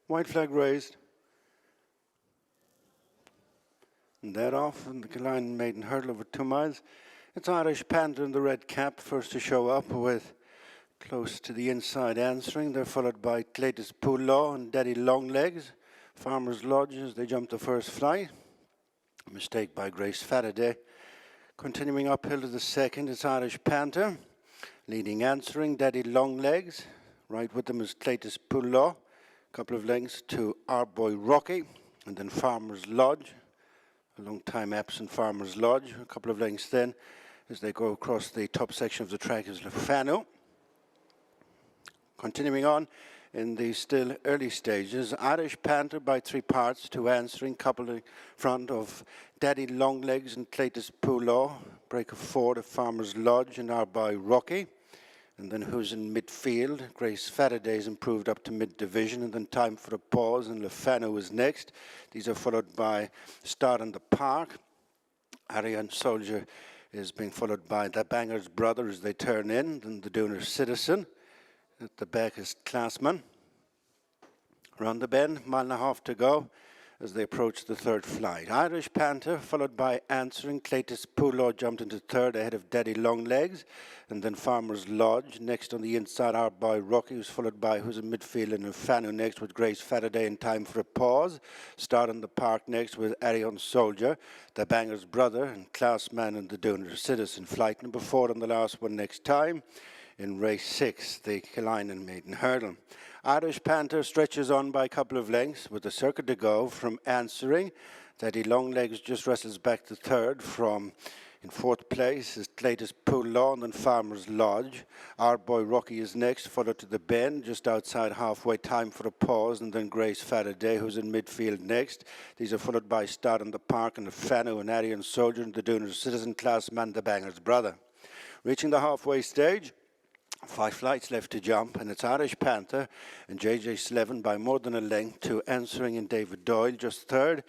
White flag raised. And that off, and the Killeen maiden hurdle over 2 miles. It's Irish Panther in the red cap, first to show up with close to the inside answering. They're followed by Cletus Poulaw and Daddy Longlegs. Farmer's Lodge as they jump the first flight. A mistake by Grace Faraday. Continuing uphill to the second, it's Irish Panther. Leading answering, Daddy Longlegs. Right with them is Cletus Poulaw. A couple of lengths to our boy Rocky. And then Farmer's Lodge. A long time absent Farmer's Lodge. A couple of lengths then as they go across the top section of the track is Lefano. Continuing on in the still early stages, Irish Panther by 3 parts to answering, couple in front of Daddy Longlegs and Cletus Poulaw. Break of 4 to Farmer's Lodge and our boy Rocky. And then who's in midfield? Grace Faraday's improved up to mid-division, and then Time for a Pause, and Lefano is next. These are followed by Start in the Park. Ariane Soldier is being followed by The Banger's Brother as they turn in, then the Dooner Citizen. At the back is Classman. Around the bend, 1.5 miles to go as they approach the third flight. Irish Panther, followed by Answering. Cletus Poulaw jumped into third ahead of Daddy Longlegs. And then Farmer's Lodge. Next on the inside, our boy Rocky, who's followed by who's in midfield, and Fanu next with Grace Faraday and Time for a Pause. Start in the Park next with Arion Soldier, The Banger's Brother, and Classman and the Dooner Citizen. Flight number 4 on the last one next time. In race 6, the Killeen maiden hurdle. Irish Panther stretches on by a couple of lengths with a circuit to go from Answering. Daddy Longlegs just wrestles back to third. From in fourth place is Cletus Poulaw and then Farmer's Lodge. Our boy Rocky is next, followed to the bend just outside halfway. Time for a Pause, and then Grace Faraday, who's in midfield next. These are followed by Start in the Park and Fanu and Arian Soldier and the Dooner Citizen, Classman, The Banger's Brother. Reaching the halfway stage. 5 flights left to jump, and it's Irish Panther and JJ Slevin by more than a length to Answering and David Doyle. Just third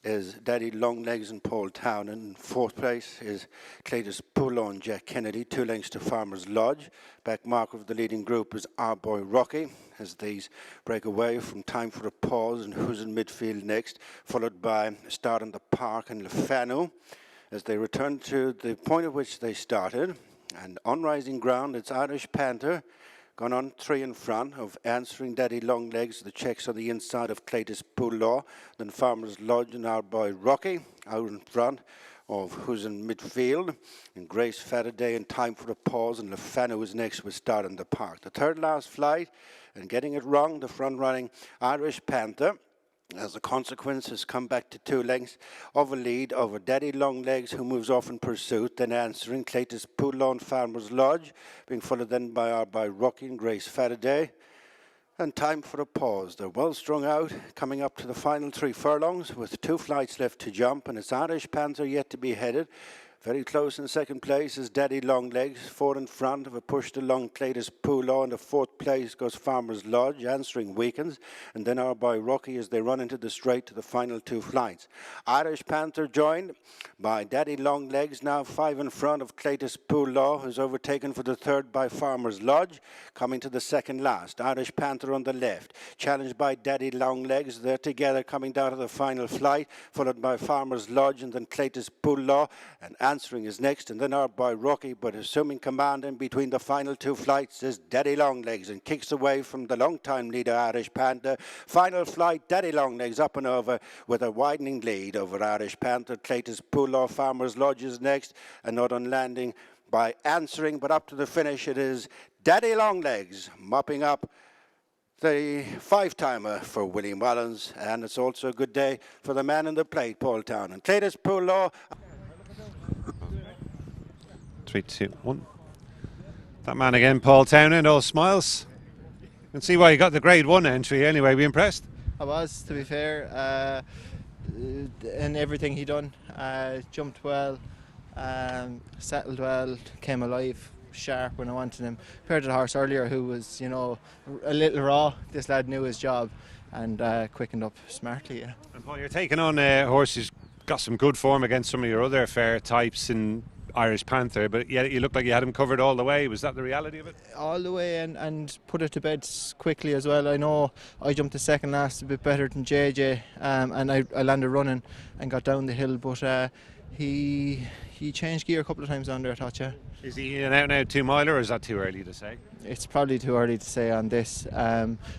is Daddy Longlegs and Paul Townend. In fourth place is Cletus Poulaw and Jack Kennedy, 2 lengths to Farmer's Lodge. Back marker of the leading group is our boy Rocky as these break away from Time for a Pause and who's in midfield next, followed by Start in the Park and Lefano as they return to the point at which they started. And on rising ground, it's Irish Panther, gone on 3 in front of Answering, Daddy Longlegs. The checks on the inside of Cletus Poulaw. Then Farmer's Lodge and our boy Rocky out in front of who's in midfield. And Grace Faraday and Time for a Pause. And Lefano is next with Start in the Park. The third last flight, and getting it wrong, the front-running Irish Panther. As a consequence, has come back to 2 lengths of a lead over Daddy Longlegs, who moves off in pursuit. Then Answering, Cletus Poulaw and Farmer's Lodge, being followed then by our boy Rocky and Grace Faraday. And Time for a Pause. They're well strung out, coming up to the final 3 furlongs with 2 flights left to jump, and it's Irish Panther yet to be headed. Very close in second place is Daddy Longlegs, 4 in front of a pushed along Cletus Poulaw. In the fourth place goes Farmer's Lodge, Answering weakens, and then our boy Rocky as they run into the straight to the final 2 flights. Irish Panther joined by Daddy Longlegs, now 5 in front of Cletus Poulaw, who's overtaken for the third by Farmer's Lodge, coming to the second last. Irish Panther on the left, challenged by Daddy Longlegs. They're together coming down to the final flight, followed by Farmer's Lodge and then Cletus Poulaw, and Answering is next, and then our boy Rocky, but assuming command in between the final 2 flights is Daddy Longlegs and kicks away from the long-time leader Irish Panther. Final flight, Daddy Longlegs up and over with a widening lead over Irish Panther. Cletus Poulaw, Farmer's Lodge is next, and not on landing by Answering, but up to the finish it is Daddy Longlegs mopping up the 5-timer for Willie Mullins, and it's also a good day for the man in the plate, Paul Townend. Cletus Poulaw. 3, 2, 1. That man again, Paul Townend, all smiles. You can see why he got the grade 1 entry anyway. Were you impressed? I was, to be fair, in everything he done. Jumped well, settled well, came alive, sharp when I wanted him. Compared to the horse earlier who was, you know, a little raw, this lad knew his job and quickened up smartly. Yeah. And Paul, you're taking on a horse who's got some good form against some of your other fair types, and Irish Panther, but yet you looked like you had him covered all the way. Was that the reality of it? All the way, and put it to bed quickly as well. I know I jumped the second last a bit better than JJ, and I landed running and got down the hill, but he changed gear a couple of times on there, I thought, yeah. Is he an out-and-out 2-miler, or is that too early to say? It's probably too early to say on this,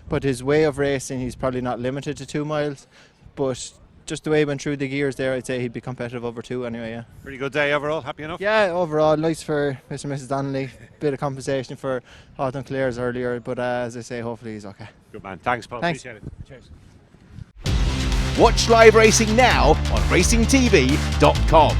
but his way of racing, he's probably not limited to 2 miles, but just the way he went through the gears there, I'd say he'd be competitive over 2 anyway, yeah. Pretty good day overall, happy enough? Yeah, overall, nice for Mr. and Mrs. Donnelly. Bit of compensation for Houghton Clares earlier, but as I say, hopefully he's okay. Good man, thanks Paul, Thanks. appreciate it. Cheers. Watch live racing now on racingtv.com.